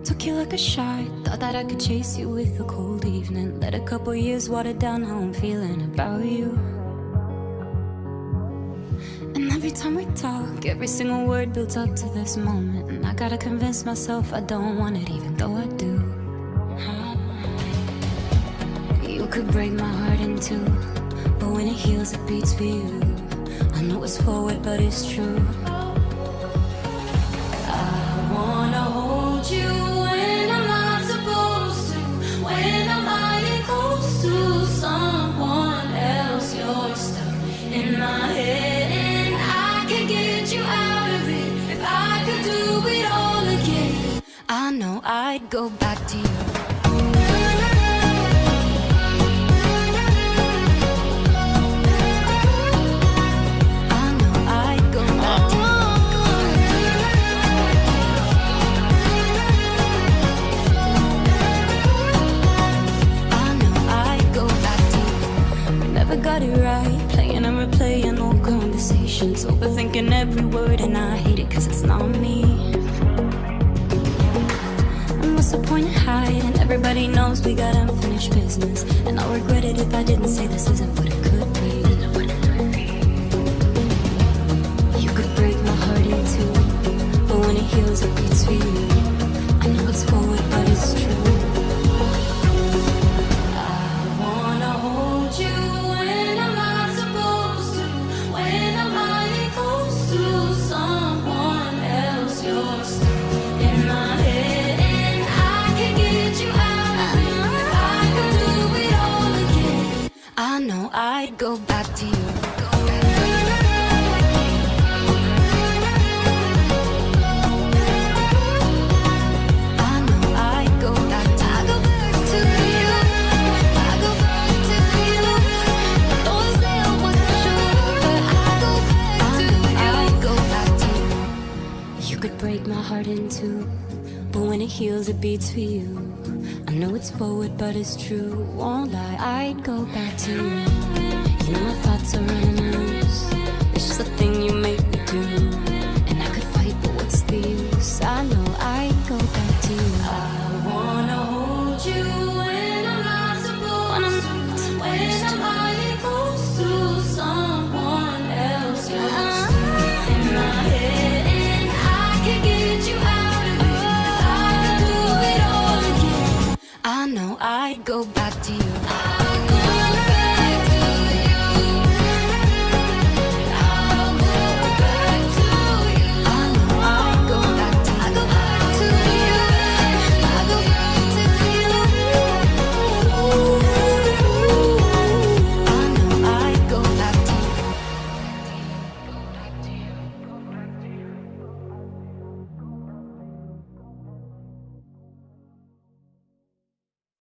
Took you like a shot, thought that I could chase you with a cold evening. Let a couple years water down how I'm feeling about you. And every time we talk, every single word builds up to this moment. And I gotta convince myself I don't want it, even though I do. You could break my heart in two, but when it heals it beats for you. I know it's forward but it's true. I wanna hold you when I'm not supposed to, when I'm lying close to someone else. You're stuck in my head and I can get you out of it. If I could do it all again, I know I'd go back to you. Got it right, playing and replaying old conversations, overthinking every word, and I hate it cause it's not me. And what's the point of hiding? Everybody knows we got unfinished business, and I'll regret it if I didn't say this isn't what it could be. You could break my heart in two, but when it heals it beats for you. I know it's forward but it's true. I wanna hold you I'd go back to you. I know I'd go back to you. I go back to you. I go back to you. Don't say I wasn't sure, but I'd go back to you. You could break my heart in two, but when it heals it beats for you. I know it's forward but it's true. Won't lie, I'd go back to you. You know my thoughts are running loose. It's just a thing you make me do.